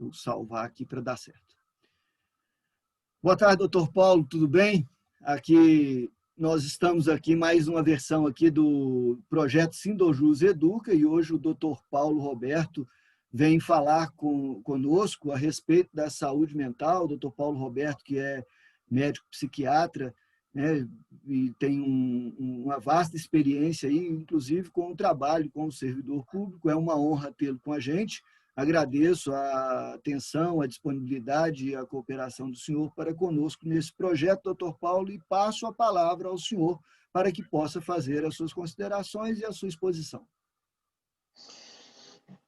Deixa eu salvar aqui para dar certo. Boa tarde, doutor Paulo, tudo bem? Nós estamos aqui mais uma versão aqui do projeto Sindojus Educa e hoje o doutor Paulo Roberto vem falar conosco a respeito da saúde mental. O doutor Paulo Roberto, que é médico psiquiatra, né, e tem uma vasta experiência aí, inclusive com o trabalho com o servidor público. É uma honra tê-lo com a gente. Agradeço a atenção, a disponibilidade e a cooperação do senhor para conosco nesse projeto, doutor Paulo, e passo a palavra ao senhor para que possa fazer as suas considerações e a sua exposição.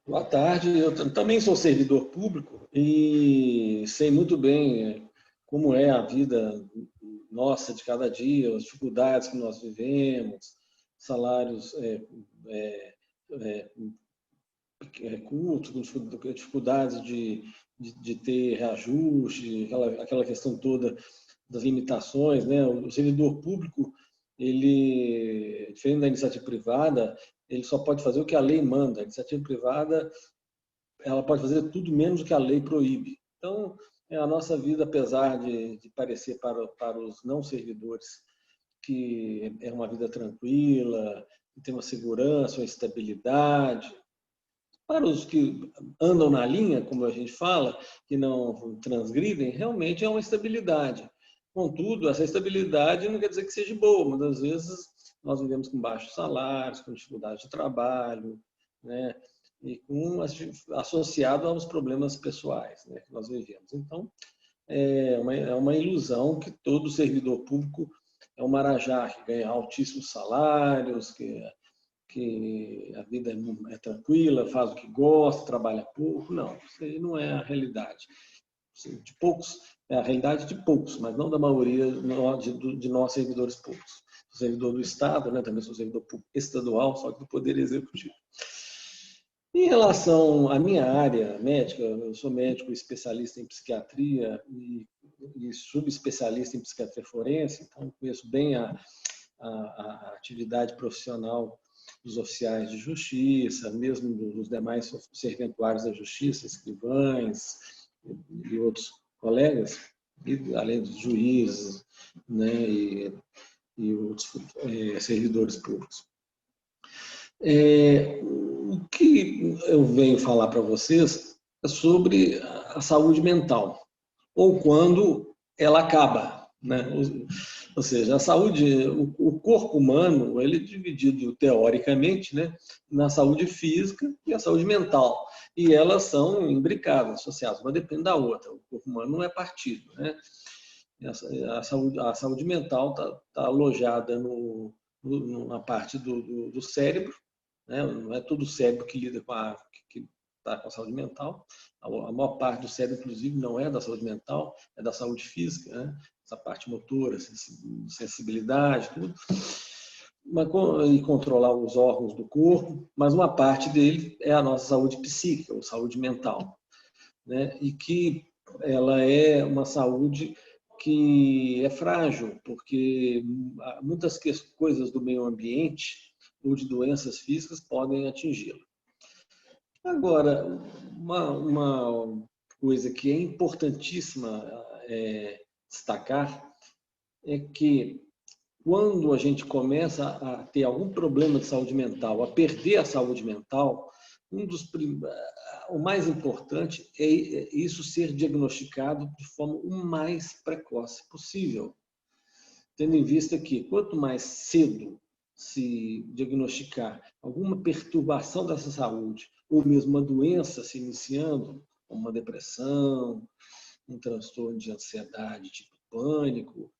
Boa tarde, eu também sou servidor público e sei muito bem como é a vida nossa de cada dia, as dificuldades que nós vivemos, salários curtos, dificuldades de ter reajuste, aquela questão toda das limitações, né? O servidor público, ele, diferente da iniciativa privada, ele só pode fazer o que a lei manda. A iniciativa privada, ela pode fazer tudo menos o que a lei proíbe. Então, a nossa vida, apesar de parecer para os não servidores que é uma vida tranquila, que tem uma segurança, uma estabilidade, para os que andam na linha, como a gente fala, que não transgridem, realmente é uma estabilidade. Contudo, essa estabilidade não quer dizer que seja boa. Muitas vezes nós vivemos com baixos salários, com dificuldade de trabalho, né? E associado aos problemas pessoais, né, que nós vivemos. Então, é uma ilusão que todo servidor público é um marajá, que ganha altíssimos salários, que a vida é tranquila, faz o que gosta, trabalha pouco. Não, isso aí não é a realidade. De poucos, é a realidade de poucos, mas não da maioria de nós servidores públicos. Sou servidor do Estado, né? Também sou servidor público estadual, só que do Poder Executivo. Em relação à minha área médica, eu sou médico especialista em psiquiatria e subespecialista em psiquiatria forense, então conheço bem a atividade profissional dos oficiais de justiça, mesmo dos demais serventuários da justiça, escrivães e outros colegas, além dos juízes, né, e outros servidores públicos. O que eu venho falar para vocês é sobre a saúde mental, ou quando ela acaba, né? Ou seja, a saúde, o corpo humano, ele é dividido teoricamente, né, na saúde física e a saúde mental, e elas são imbricadas, associadas, uma depende da outra. O corpo humano não é partido, né? A saúde mental está alojada na parte do cérebro, né? Não é todo o cérebro que lida que está com a saúde mental. A maior parte do cérebro, inclusive, não é da saúde mental, é da saúde física, né? Essa parte motora, sensibilidade, tudo. E controlar os órgãos do corpo, mas uma parte dele é a nossa saúde psíquica, ou saúde mental, né? E que ela é uma saúde que é frágil, porque muitas coisas do meio ambiente ou de doenças físicas podem atingi-la. Agora, uma coisa que é importantíssima destacar é que quando a gente começa a ter algum problema de saúde mental, a perder a saúde mental, o mais importante é isso ser diagnosticado de forma o mais precoce possível. Tendo em vista que quanto mais cedo se diagnosticar alguma perturbação dessa saúde, ou mesmo uma doença se iniciando, como uma depressão, um transtorno de ansiedade tipo pânico,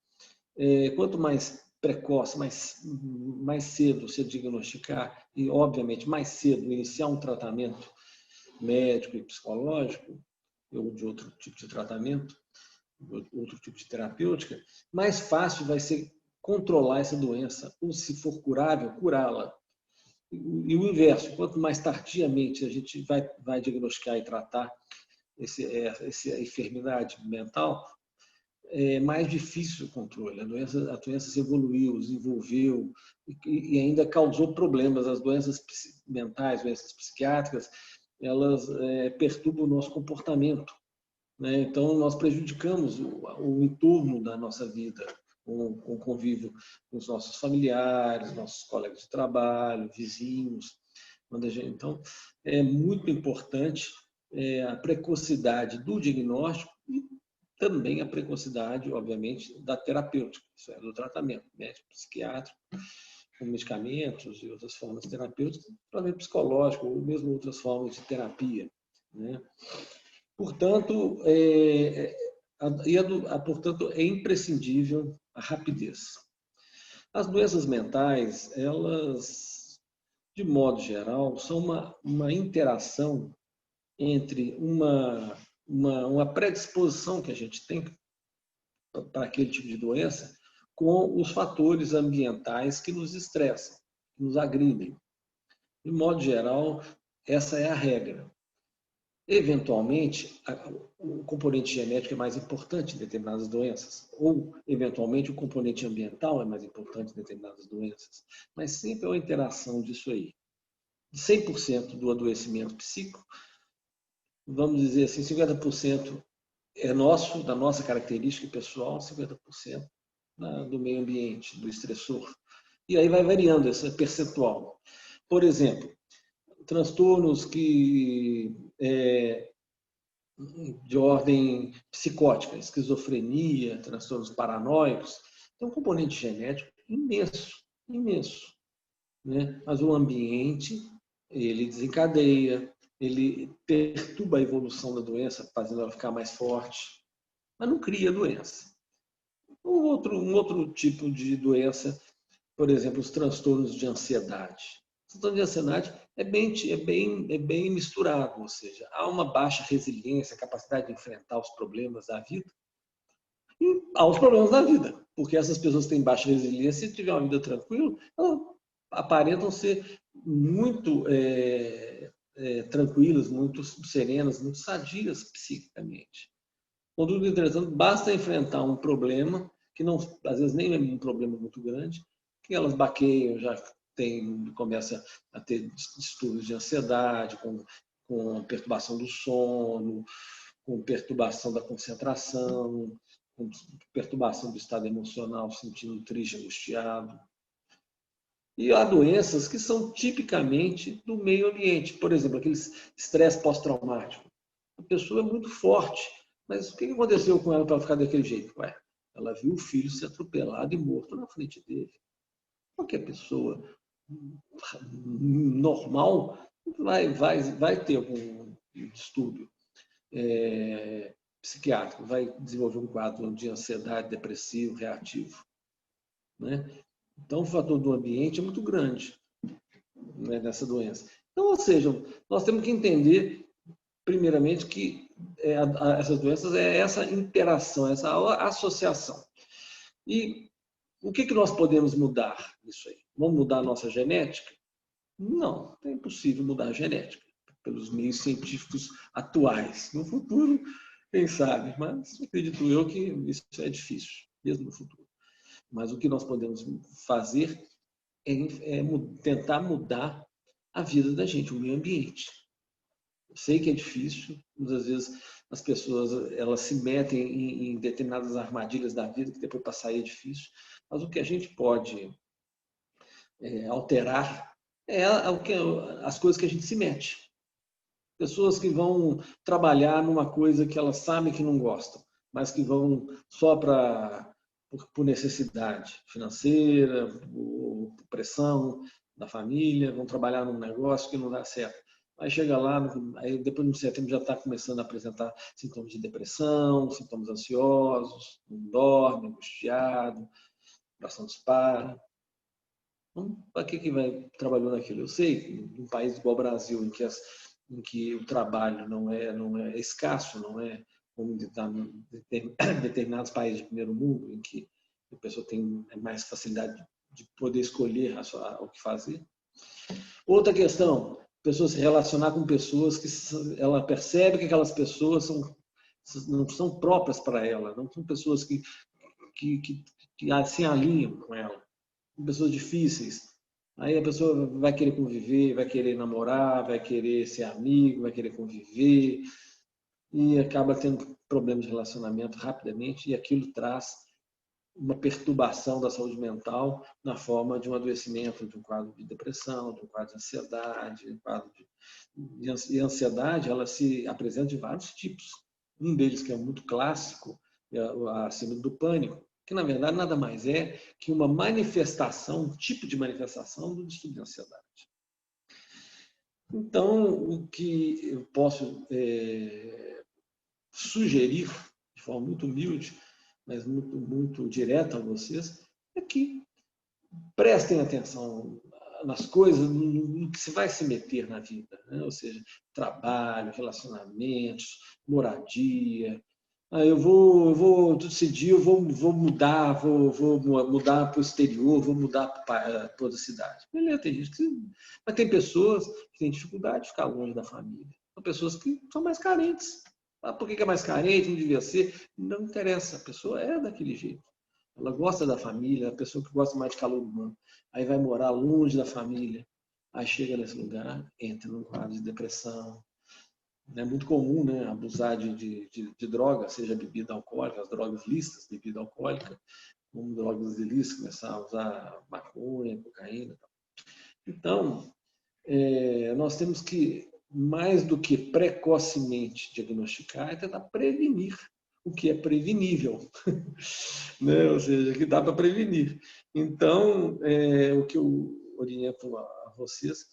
quanto mais precoce, mais cedo se diagnosticar e, obviamente, mais cedo iniciar um tratamento médico e psicológico, ou de outro tipo de tratamento, outro tipo de terapêutica, mais fácil vai ser controlar essa doença, ou se for curável, curá-la. E o inverso, quanto mais tardiamente a gente vai diagnosticar e tratar essa enfermidade mental, é mais difícil o controle. A doença se evoluiu, desenvolveu e ainda causou problemas. As doenças mentais, doenças psiquiátricas, elas perturbam o nosso comportamento, né? Então, nós prejudicamos o entorno da nossa vida, o convívio com os nossos familiares, nossos colegas de trabalho, vizinhos. Então, é muito importante a precocidade do diagnóstico e também a precocidade, obviamente, da terapêutica, isso é, do tratamento médico, psiquiátrico, com medicamentos e outras formas terapêuticas, tratamento psicológico ou mesmo outras formas de terapia, né? Portanto, portanto, é imprescindível a rapidez. As doenças mentais, elas, de modo geral, são uma interação entre uma predisposição que a gente tem para aquele tipo de doença com os fatores ambientais que nos estressam, que nos agridem. De modo geral, essa é a regra. Eventualmente, o componente genético é mais importante em determinadas doenças, ou, eventualmente, o componente ambiental é mais importante em determinadas doenças, mas sempre é uma interação disso aí. De 100% do adoecimento psíquico, vamos dizer assim, 50% é nosso, da nossa característica pessoal, 50% do meio ambiente, do estressor. E aí vai variando esse percentual. Por exemplo, transtornos de ordem psicótica, esquizofrenia, transtornos paranoicos, tem um componente genético imenso, imenso, né? Mas o ambiente, ele desencadeia, ele perturba a evolução da doença, fazendo ela ficar mais forte, mas não cria doença. Um outro tipo de doença, por exemplo, os transtornos de ansiedade. O transtorno de ansiedade é bem misturado, ou seja, há uma baixa resiliência, capacidade de enfrentar os problemas da vida, e há os problemas da vida, porque essas pessoas que têm baixa resiliência, se tiver uma vida tranquila, elas aparentam ser muito tranquilas, muito serenas, muito sadias psiquicamente. Contudo, entretanto, basta enfrentar um problema, que não, às vezes nem é um problema muito grande, que elas baqueiam, já começa a ter distúrbios de ansiedade, com perturbação do sono, com perturbação da concentração, com perturbação do estado emocional, sentindo triste, angustiado. E há doenças que são tipicamente do meio ambiente. Por exemplo, aquele estresse pós-traumático. A pessoa é muito forte, mas o que aconteceu com ela para ela ficar daquele jeito? Ué, ela viu o filho ser atropelado e morto na frente dele. Qualquer pessoa normal vai ter algum distúrbio psiquiátrico, vai desenvolver um quadro de ansiedade, depressivo, reativo, né? Então, o fator do ambiente é muito grande, né, nessa doença. Então, ou seja, nós temos que entender, primeiramente, que essas doenças é essa interação, essa associação. E o que nós podemos mudar nisso aí? Vamos mudar a nossa genética? Não, é impossível mudar a genética pelos meios científicos atuais. No futuro, quem sabe, mas acredito eu que isso é difícil, mesmo no futuro. Mas o que nós podemos fazer é tentar mudar a vida da gente, o meio ambiente. Eu sei que é difícil, muitas vezes as pessoas elas se metem em determinadas armadilhas da vida que depois para sair é difícil, mas o que a gente pode alterar as coisas que a gente se mete. Pessoas que vão trabalhar numa coisa que elas sabem que não gostam, mas que vão só por necessidade financeira, por pressão da família, vão trabalhar num negócio que não dá certo. Aí chega lá, aí depois no setembro já está começando a apresentar sintomas de depressão, sintomas ansiosos, não dorme, angustiado, coração dispara. Então, para que vai trabalhando naquilo? Eu sei que num país igual ao Brasil, em que o trabalho não é escasso, não é como em determinados países de primeiro mundo, em que a pessoa tem mais facilidade de poder escolher o que fazer. Outra questão, a pessoa se relacionar com pessoas que ela percebe que aquelas pessoas não são próprias para ela, não são pessoas que se alinham com ela, pessoas difíceis. Aí a pessoa vai querer conviver, vai querer namorar, vai querer ser amigo, vai querer conviver e acaba tendo problemas de relacionamento rapidamente e aquilo traz uma perturbação da saúde mental na forma de um adoecimento, de um quadro de depressão, de um quadro de ansiedade, um quadro e a ansiedade ela se apresenta de vários tipos. Um deles que é muito clássico é a síndrome do pânico, que na verdade nada mais é que uma manifestação, um tipo de manifestação do distúrbio de ansiedade. Então, o que eu posso sugerir, de forma muito humilde, mas muito direta a vocês, é que prestem atenção nas coisas, no que se vai se meter na vida, né? Ou seja, trabalho, relacionamentos, moradia. Eu vou decidir, eu vou mudar, vou mudar para o exterior, vou mudar para outra cidade. Beleza, tem gente que... Mas tem pessoas que têm dificuldade de ficar longe da família. São pessoas que são mais carentes. Por que é mais carente? Não devia ser. Não interessa, a pessoa é daquele jeito. Ela gosta da família, é a pessoa que gosta mais de calor humano. Aí vai morar longe da família. Aí chega nesse lugar, entra num quadro de depressão. É muito comum, né, abusar de droga, seja bebida alcoólica, as drogas lícitas, bebida alcoólica, como drogas ilícitas, começar a usar maconha, cocaína. Então, nós temos que, mais do que precocemente diagnosticar, é tentar prevenir o que é prevenível, né? Ou seja, que dá para prevenir. Então, o que eu oriento a vocês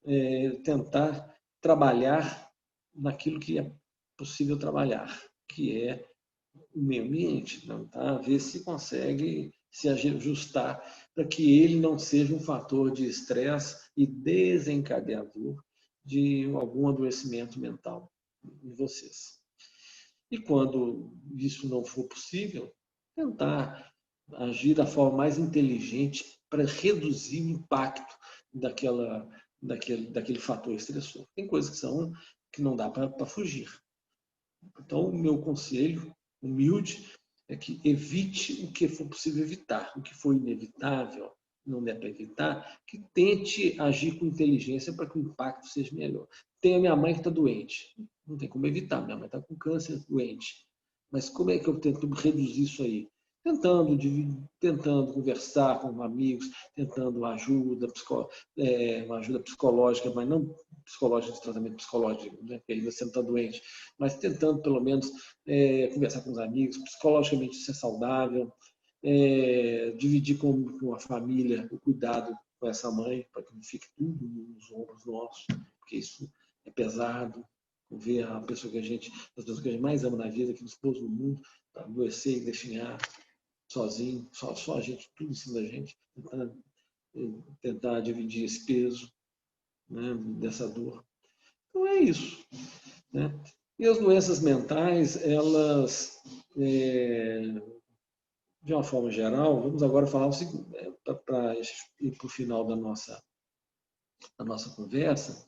é tentar trabalhar naquilo que é possível trabalhar, que é o meio ambiente, tentar ver se consegue se ajustar para que ele não seja um fator de estresse e desencadeador de algum adoecimento mental em vocês. E quando isso não for possível, tentar agir da forma mais inteligente para reduzir o impacto daquele fator estressor. Tem coisas que não dá para fugir. Então, o meu conselho humilde é que evite o que for possível evitar. O que for inevitável, não der para evitar, que tente agir com inteligência para que o impacto seja melhor. Tem a minha mãe que está doente. Não tem como evitar, minha mãe está com câncer, doente. Mas como é que eu tento reduzir isso aí? Tentando conversar com amigos, tentando uma ajuda psicológica, mas não psicológica de tratamento psicológico, né? Porque aí você não está doente, mas tentando pelo menos conversar com os amigos, psicologicamente ser saudável, dividir com a família o cuidado com essa mãe, para que não fique tudo nos ombros nossos, porque isso é pesado. Ver a pessoa as pessoas que a gente mais ama na vida, que nos pôs no mundo, para adoecer e definhar sozinho, só a gente, tudo em cima da gente, tentar dividir esse peso, né, dessa dor. Então é isso, né? E as doenças mentais, elas, de uma forma geral, vamos agora falar o seguinte, para ir para o final da nossa conversa,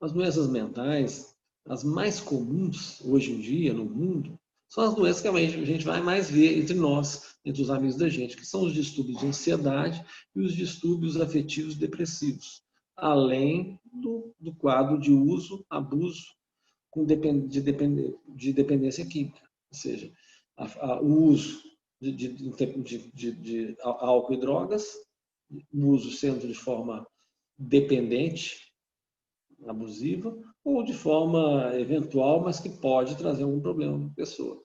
as doenças mentais, as mais comuns hoje em dia no mundo, são as doenças que a gente vai mais ver entre nós, entre os amigos da gente, que são os distúrbios de ansiedade e os distúrbios afetivos depressivos, além do quadro de uso, abuso de dependência química, ou seja, o uso de álcool e drogas, o uso sendo de forma dependente, abusiva, ou de forma eventual, mas que pode trazer algum problema para a pessoa.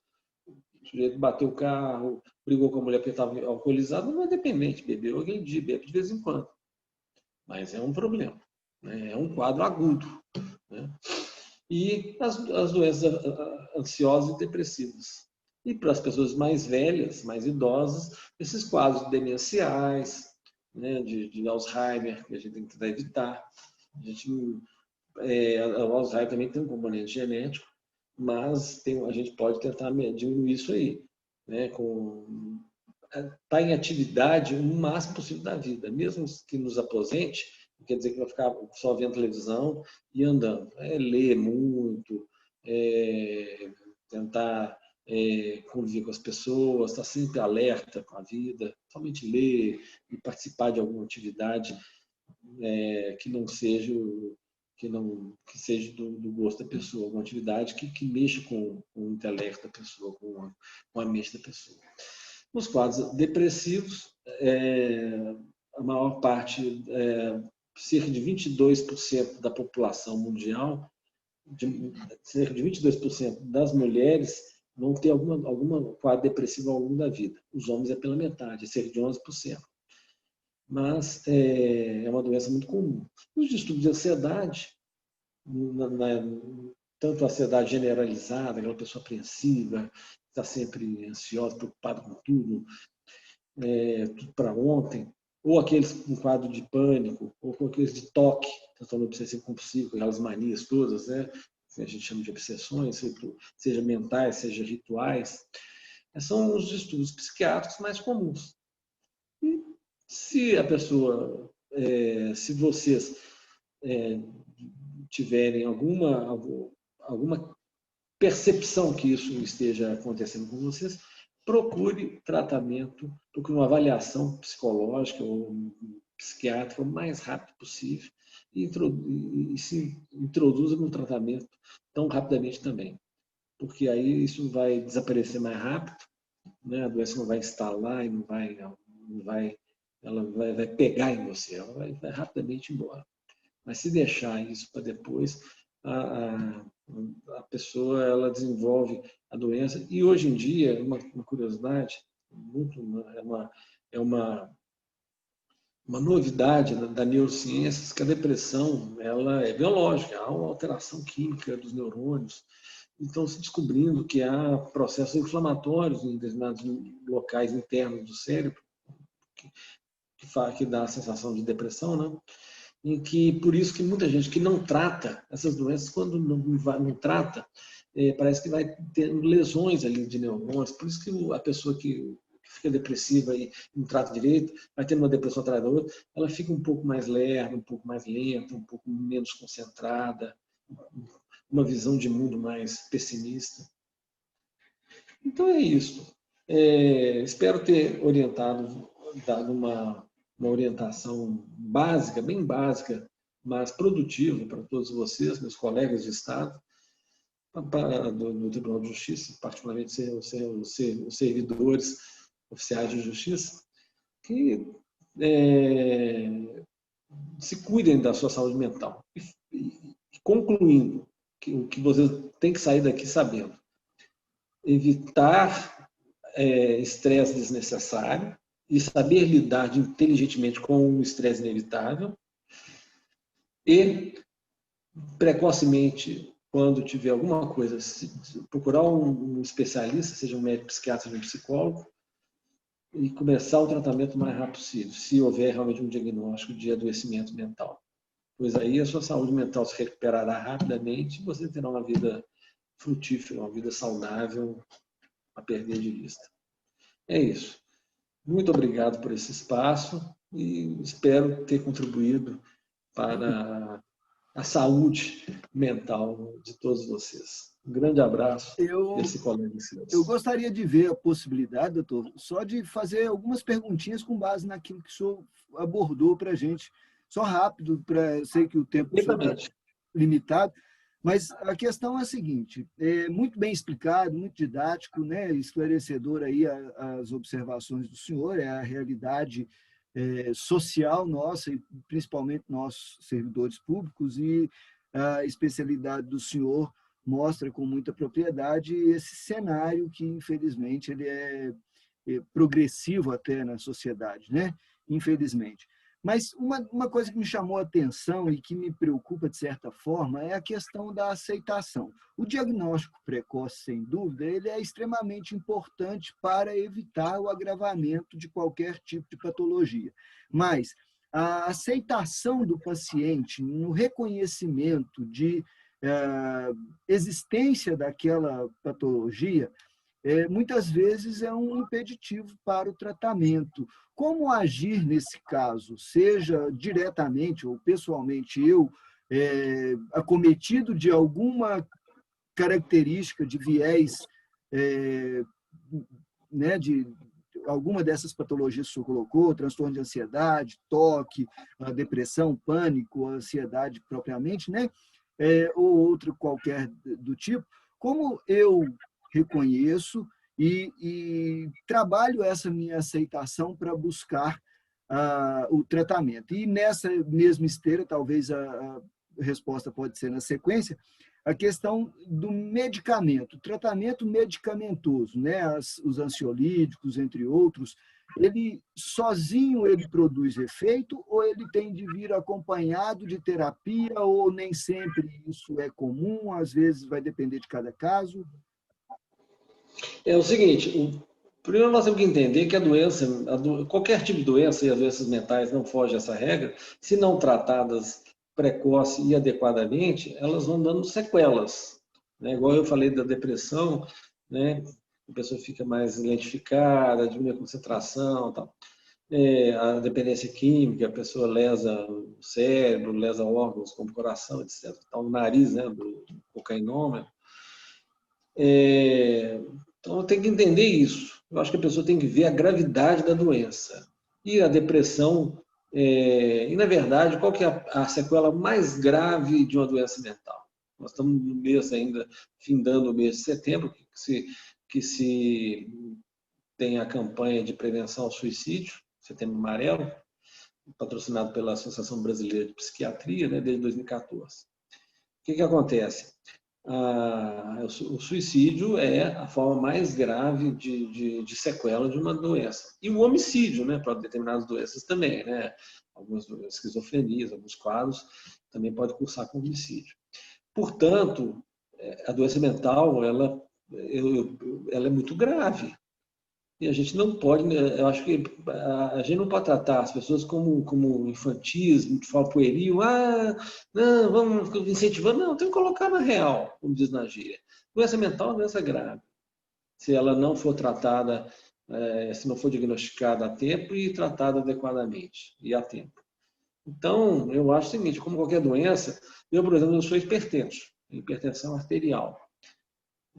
O sujeito bateu o carro, brigou com a mulher porque estava alcoolizado, não é dependente, bebeu aquele dia, bebe de vez em quando. Mas é um problema, né? É um quadro agudo, né? E as doenças ansiosas e depressivas. E para as pessoas mais velhas, mais idosas, esses quadros demenciais, né, de Alzheimer, que a gente tem que tentar evitar. O Alzheimer também tem um componente genético, mas a gente pode tentar diminuir isso aí, né, estar em atividade o máximo possível da vida, mesmo que nos aposente, não quer dizer que vai ficar só vendo televisão e andando. Ler muito, tentar conviver com as pessoas, estar sempre alerta com a vida, somente ler e participar de alguma atividade que não seja que seja do gosto da pessoa, alguma atividade que mexa com o intelecto da pessoa, com a mente da pessoa. Nos quadros depressivos, a maior parte, cerca de 22% da população mundial, cerca de 22% das mulheres vão ter alguma quadro depressivo ao longo da vida. Os homens é pela metade, é cerca de 11%. Mas é uma doença muito comum. Os distúrbios de ansiedade, tanto a ansiedade generalizada, aquela pessoa apreensiva, está sempre ansiosa, preocupada com tudo tudo para ontem, ou aqueles com quadro de pânico, ou com aqueles de toque, transtorno obsessivo compulsivo, aquelas manias todas, né? Que a gente chama de obsessões, seja mentais, seja rituais, são os distúrbios psiquiátricos mais comuns. E se a pessoa, se vocês tiverem alguma percepção que isso esteja acontecendo com vocês, procure tratamento, procure uma avaliação psicológica ou psiquiátrica o mais rápido possível e se introduza no tratamento tão rapidamente também, porque aí isso vai desaparecer mais rápido, né? A doença não vai instalar e ela vai pegar em você, ela vai rapidamente embora. Mas se deixar isso para depois, a pessoa ela desenvolve a doença. E hoje em dia, uma curiosidade, é uma novidade da neurociência, que a depressão ela é biológica, há uma alteração química dos neurônios. Então, se descobrindo que há processos inflamatórios em determinados locais internos do cérebro, que dá a sensação de depressão, né? Em que, por isso que muita gente que não trata essas doenças, quando não trata, parece que vai tendo lesões ali de neurônios. Por isso que a pessoa que fica depressiva e não trata direito, vai tendo uma depressão atrás da outra, ela fica um pouco mais lerda, um pouco mais lenta, um pouco menos concentrada, uma visão de mundo mais pessimista. Então é isso. Espero ter orientado, dado uma orientação básica, bem básica, mas produtiva para todos vocês, meus colegas de Estado, do Tribunal de Justiça, particularmente os servidores oficiais de justiça, que se cuidem da sua saúde mental. E concluindo, o que vocês têm que sair daqui sabendo: evitar estresse desnecessário e saber lidar inteligentemente com o estresse inevitável e, precocemente, quando tiver alguma coisa, procurar um especialista, seja um médico psiquiatra, seja um psicólogo, e começar o tratamento o mais rápido possível, se houver realmente um diagnóstico de adoecimento mental. Pois aí a sua saúde mental se recuperará rapidamente e você terá uma vida frutífera, uma vida saudável a perder de vista. É isso. Muito obrigado por esse espaço e espero ter contribuído para a saúde mental de todos vocês. Um grande abraço desse colega seu. Eu gostaria de ver a possibilidade, doutor, só de fazer algumas perguntinhas com base naquilo que o senhor abordou para a gente. Só rápido, eu sei que o tempo é limitado, mas a questão é a seguinte: é muito bem explicado, muito didático, né, esclarecedor aí as observações do senhor, é a realidade social nossa, e principalmente nós, servidores públicos, e a especialidade do senhor mostra com muita propriedade esse cenário que, infelizmente, ele é progressivo até na sociedade, né? Infelizmente. Mas uma coisa que me chamou a atenção e que me preocupa, de certa forma, é a questão da aceitação. O diagnóstico precoce, sem dúvida, ele é extremamente importante para evitar o agravamento de qualquer tipo de patologia. Mas a aceitação do paciente no reconhecimento de existência daquela patologia, muitas vezes é um impeditivo para o tratamento. Como agir nesse caso? Seja diretamente ou pessoalmente eu, acometido de alguma característica de viés, né, alguma dessas patologias que o senhor colocou, transtorno de ansiedade, toque, a depressão, pânico, a ansiedade propriamente, né? Ou outro qualquer do tipo, como eu reconheço e trabalho essa minha aceitação para buscar o tratamento. E nessa mesma esteira, talvez a resposta pode ser na sequência, a questão do medicamento, tratamento medicamentoso, né? Os ansiolíticos, entre outros, ele sozinho ele produz efeito ou ele tem de vir acompanhado de terapia ou nem sempre isso é comum, às vezes vai depender de cada caso? É o seguinte, primeiro nós temos que entender que a doença, qualquer tipo de doença, e as doenças mentais não fogem dessa regra, se não tratadas precoce e adequadamente, elas vão dando sequelas. Né? Igual eu falei da depressão, né? A pessoa fica mais lentificada, diminui a concentração, tal. A dependência química, a pessoa lesa o cérebro, lesa órgãos como o coração, etc. Então, o nariz, né, do cocainômano. Então, tem que entender isso. Eu acho que a pessoa tem que ver a gravidade da doença. E a depressão, e na verdade, qual que é a sequela mais grave de uma doença mental? Nós estamos no mês ainda, findando o mês de setembro, que se tem a campanha de prevenção ao suicídio, Setembro Amarelo, patrocinado pela Associação Brasileira de Psiquiatria, né, desde 2014. O que acontece? O suicídio é a forma mais grave de sequela de uma doença. E o homicídio, né, para determinadas doenças também, né? Algumas esquizofrenias, alguns quadros, também pode cursar com homicídio. Portanto, a doença mental, ela é muito grave. E a gente não pode, eu acho que a gente não pode tratar as pessoas como infantis, muito pueril, não, vamos incentivando, não, tem que colocar na real, como diz na gíria. Doença mental é uma doença grave. Se ela não for tratada, se não for diagnosticada a tempo e tratada adequadamente e a tempo. Então, eu acho o seguinte, como qualquer doença, eu, por exemplo, eu sou hipertenso, hipertensão arterial.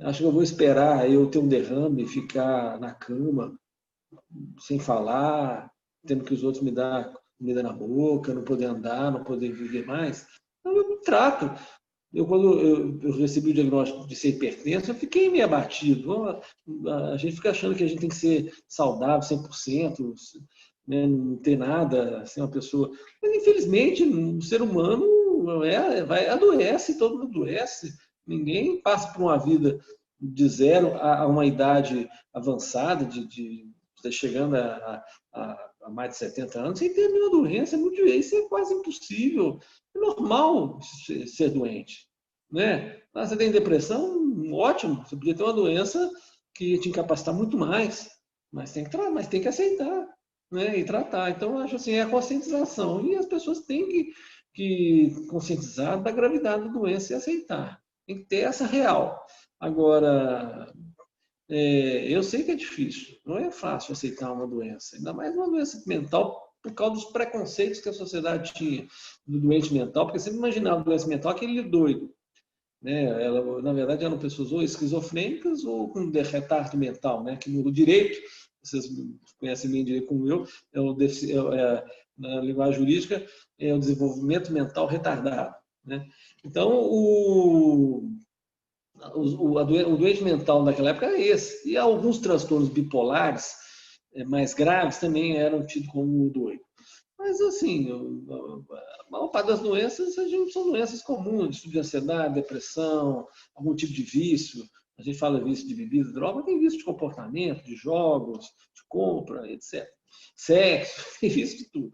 Acho que eu vou esperar eu ter um derrame, ficar na cama, sem falar, tendo que os outros me dar comida na boca, não poder andar, não poder viver mais. Então, eu me trato. Quando eu recebi o diagnóstico de ser hipertenso, eu fiquei meio abatido. A gente fica achando que a gente tem que ser saudável 100%, né, não ter nada, ser uma pessoa... Mas, infelizmente, o ser humano adoece, todo mundo adoece. Ninguém passa por uma vida de zero a uma idade avançada, chegando a mais de 70 anos, sem ter nenhuma doença. Isso é quase impossível. É normal ser doente. Né? Você tem depressão? Ótimo. Você podia ter uma doença que ia te incapacitar muito mais, mas tem que aceitar, né? E tratar. Então, eu acho assim, é a conscientização. E as pessoas têm que conscientizar da gravidade da doença e aceitar. Tem que ter essa real. Agora, eu sei que é difícil, não é fácil aceitar uma doença, ainda mais uma doença mental, por causa dos preconceitos que a sociedade tinha do doente mental, porque sempre imaginava doença mental aquele doido. Né? Na verdade, eram pessoas ou esquizofrênicas ou com retardo mental, né? Que no direito, vocês conhecem bem direito como eu, na linguagem jurídica, é o desenvolvimento mental retardado. Né? Então, o doente mental naquela época era esse. E alguns transtornos bipolares mais graves também eram tidos como doido. Mas, assim, a maior parte das doenças são doenças comuns, distúrbio de ansiedade, depressão, algum tipo de vício. A gente fala vício de bebida, droga, tem vício de comportamento, de jogos, de compra, etc. Sexo, tem vício de tudo.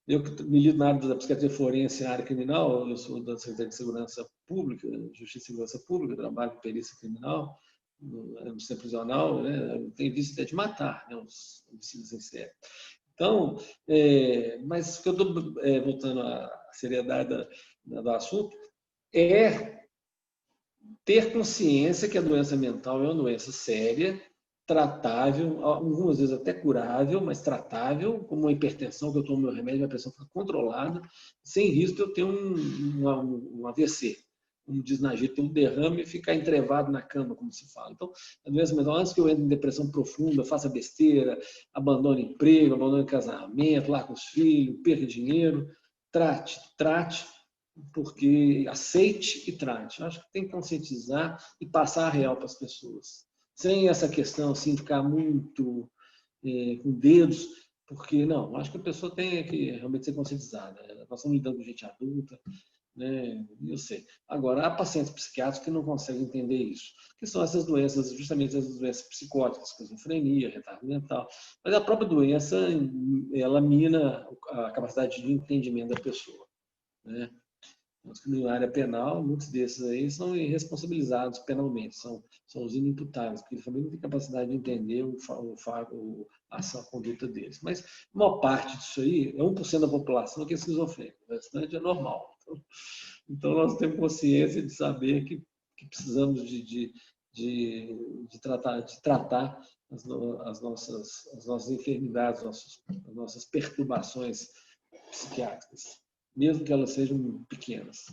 Eu milito na área da psiquiatria forense, na área criminal, eu sou da Secretaria de Segurança Pública, Justiça e Segurança Pública, trabalho em perícia criminal, no centro prisional, né? Tem vício até de matar, né? Os homicídios em série. Então, mas o que eu estou voltando à seriedade do assunto é ter consciência que a doença mental é uma doença séria, tratável, algumas vezes até curável, mas tratável, como uma hipertensão, que eu tomo meu remédio, minha pressão fica controlada, sem risco de eu ter um AVC. como diz na gíria, ter um derrame e ficar entrevado na cama, como se fala. Então, a doença mental, antes que eu entre em depressão profunda, faça besteira, abandone emprego, abandone casamento, largue os filhos, perca dinheiro, trate, porque aceite e trate. Eu acho que tem que conscientizar e passar a real para as pessoas. Sem essa questão, assim, ficar muito com dedos, porque, não, acho que a pessoa tem que realmente ser conscientizada. Nós estamos lidando com gente adulta, né? Eu sei. Agora, há pacientes psiquiátricos que não conseguem entender isso, que são essas doenças, justamente essas doenças psicóticas, esquizofrenia, retardo mental. Mas a própria doença, ela mina a capacidade de entendimento da pessoa, né? Na área penal, muitos desses aí são irresponsabilizados penalmente, são os inimputáveis, porque eles também não têm capacidade de entender a conduta deles. Mas a maior parte disso aí, é 1% da população que é esquizofrênica, o restante é normal. Então nós temos consciência de saber que precisamos de tratar as nossas enfermidades, as nossas perturbações psiquiátricas, mesmo que elas sejam pequenas.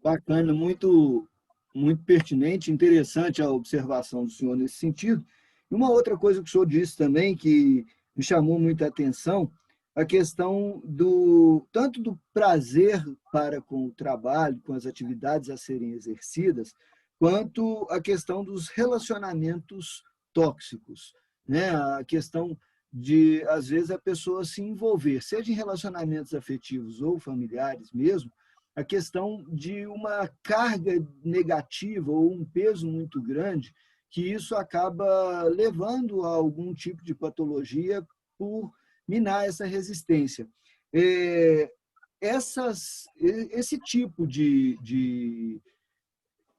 Bacana, muito, muito pertinente, interessante a observação do senhor nesse sentido. E uma outra coisa que o senhor disse também, que me chamou muita atenção, a questão tanto do prazer para com o trabalho, com as atividades a serem exercidas, quanto a questão dos relacionamentos tóxicos, né? A questão de, às vezes, a pessoa se envolver, seja em relacionamentos afetivos ou familiares mesmo, a questão de uma carga negativa ou um peso muito grande, que isso acaba levando a algum tipo de patologia por minar essa resistência. Esse tipo de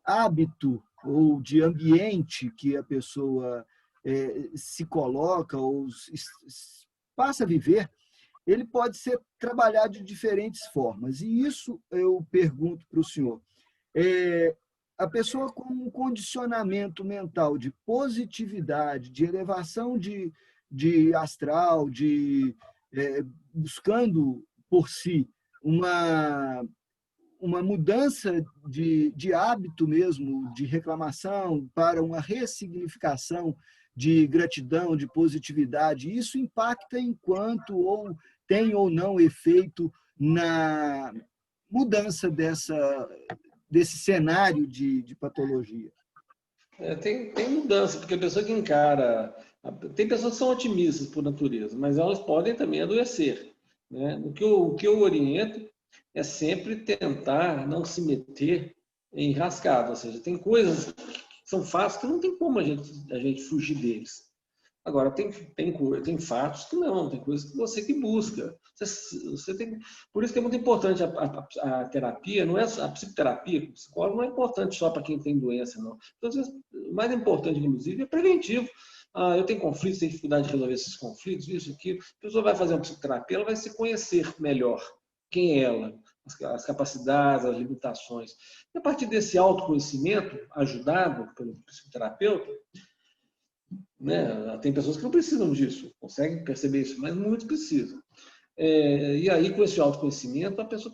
hábito ou de ambiente que a pessoa se coloca ou passa a viver, ele pode ser trabalhado de diferentes formas. E isso eu pergunto para o senhor. A pessoa com um condicionamento mental de positividade, de elevação de astral, buscando por si uma mudança de hábito mesmo, de reclamação, para uma ressignificação de gratidão, de positividade, isso impacta enquanto ou tem ou não efeito na mudança desse cenário de patologia. Tem mudança, porque a pessoa que encara... Tem pessoas que são otimistas por natureza, mas elas podem também adoecer, né? O que eu oriento é sempre tentar não se meter em rascada, ou seja, tem coisas que são fatos que não tem como a gente fugir deles. Agora, tem fatos que não, tem coisas que você que busca. Por isso que é muito importante a terapia, não é a psicoterapia, o psicólogo não é importante só para quem tem doença, não. Então, às vezes, o mais importante, inclusive, é preventivo. Eu tenho conflitos, tenho dificuldade de resolver esses conflitos, isso, aquilo. A pessoa vai fazer uma psicoterapia, ela vai se conhecer melhor. Quem é ela? As capacidades, as limitações. E a partir desse autoconhecimento, ajudado pelo psicoterapeuta, né? Tem pessoas que não precisam disso, conseguem perceber isso, mas muitos precisam. E aí, com esse autoconhecimento, a pessoa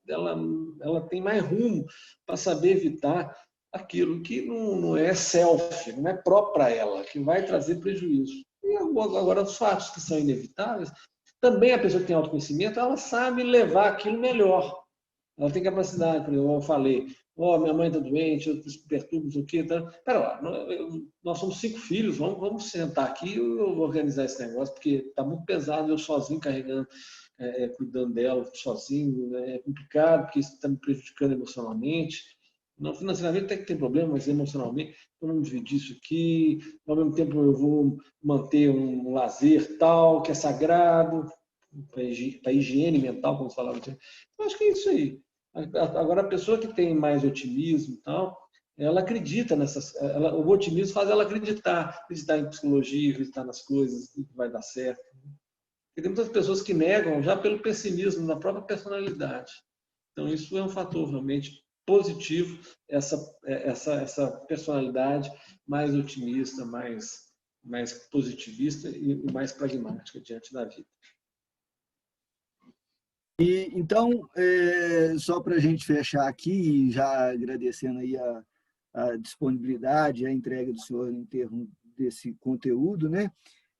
ela tem mais rumo para saber evitar aquilo que não é self, não é próprio para ela, que vai trazer prejuízo. E agora, os fatos que são inevitáveis, também a pessoa que tem autoconhecimento, ela sabe levar aquilo melhor. Ela tem capacidade, como eu falei, minha mãe está doente, eu perturbo, não sei o quê. Tá? Pera lá, nós somos 5 filhos, vamos sentar aqui e eu vou organizar esse negócio, porque está muito pesado, eu sozinho carregando, cuidando dela, sozinho, é complicado, porque isso está me prejudicando emocionalmente. Não, financeiramente até que tem problema, mas emocionalmente, vamos dividir isso aqui, ao mesmo tempo eu vou manter um lazer tal, que é sagrado, para a higiene mental, como se falava. Eu acho que é isso aí. Agora, a pessoa que tem mais otimismo e tal, ela acredita nessas... o otimismo faz ela acreditar em psicologia, acreditar nas coisas, que vai dar certo. Porque tem muitas pessoas que negam já pelo pessimismo da própria personalidade. Então, isso é um fator realmente positivo, essa personalidade mais otimista, mais positivista e mais pragmática diante da vida. Então, só para a gente fechar aqui, já agradecendo aí a disponibilidade, a entrega do senhor em termos desse conteúdo, né?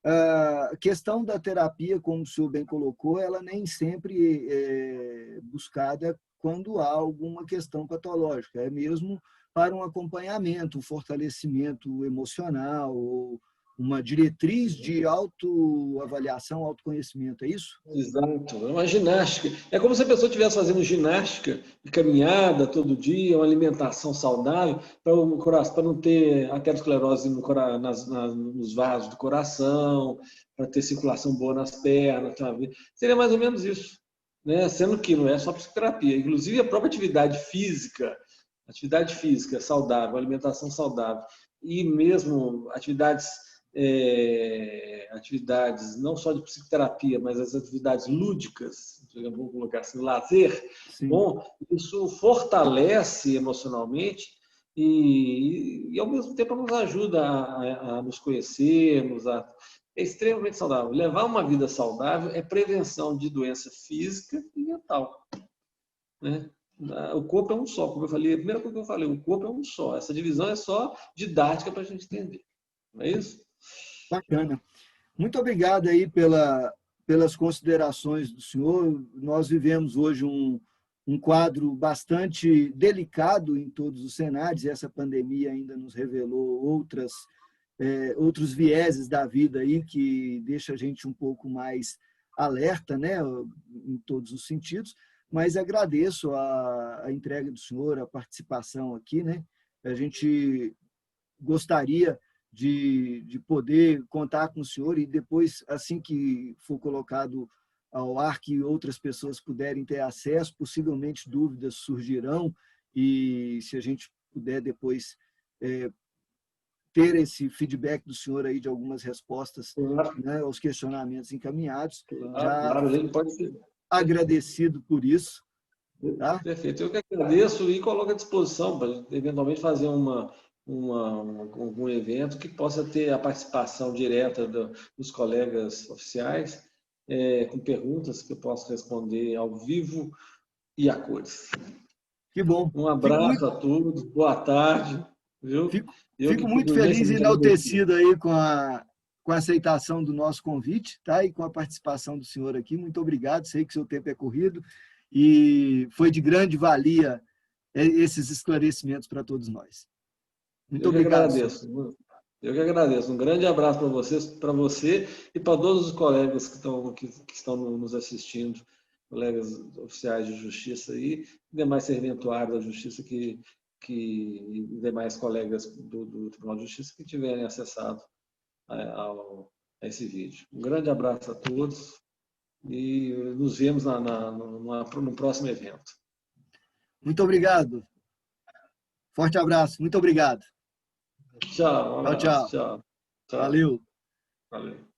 A questão da terapia, como o senhor bem colocou, ela nem sempre é buscada quando há alguma questão patológica, é mesmo para um acompanhamento, um fortalecimento emocional, ou uma diretriz de autoavaliação, autoconhecimento, é isso? Exato, é uma ginástica. É como se a pessoa estivesse fazendo ginástica e caminhada todo dia, uma alimentação saudável, para não ter aterosclerose nos vasos do coração, para ter circulação boa nas pernas, sabe? Seria mais ou menos isso, né? Sendo que não é só psicoterapia, inclusive a própria atividade física saudável, alimentação saudável e mesmo atividades não só de psicoterapia, mas as atividades lúdicas, vamos colocar assim, lazer, Sim. bom, isso fortalece emocionalmente e ao mesmo tempo nos ajuda a nos conhecermos, é extremamente saudável. Levar uma vida saudável é prevenção de doença física e mental, né? O corpo é um só, como eu falei, a primeira coisa que eu falei, o corpo é um só. Essa divisão é só didática para a gente entender, não é isso? Bacana. Muito obrigado aí pelas considerações do senhor. Nós vivemos hoje um quadro bastante delicado em todos os cenários, e essa pandemia ainda nos revelou outros vieses da vida aí que deixa a gente um pouco mais alerta, né, em todos os sentidos, mas agradeço a entrega do senhor, a participação aqui, né? A gente gostaria de poder contar com o senhor e depois, assim que for colocado ao ar, que outras pessoas puderem ter acesso, possivelmente dúvidas surgirão e se a gente puder depois ter esse feedback do senhor aí de algumas respostas, Claro, né, aos questionamentos encaminhados, claro, já claro, a gente pode ser. agradecido por isso, tá? Perfeito. Eu que agradeço e coloco à disposição para eventualmente fazer algum evento que possa ter a participação direta dos colegas oficiais, com perguntas que eu possa responder ao vivo e a cores. Que bom. Um abraço a todos, boa tarde, viu? Fico, Eu que fico muito fico feliz e imensamente agradecido. enaltecido aí com a aceitação do nosso convite, tá? E com a participação do senhor aqui. Muito obrigado. Sei que seu tempo é corrido e foi de grande valia esses esclarecimentos para todos nós. Muito Eu que obrigado, senhor. agradeço. Eu que agradeço. Um grande abraço para vocês, para você e para todos os colegas que estão nos assistindo, colegas oficiais de justiça e demais serventuários da justiça e demais colegas do Tribunal de Justiça que tiverem acessado a esse vídeo. Um grande abraço a todos e nos vemos no próximo evento. Muito obrigado. Forte abraço. Muito obrigado. Tchau, um Tchau, abraço. tchau. Tchau. Tchau. Valeu. Valeu.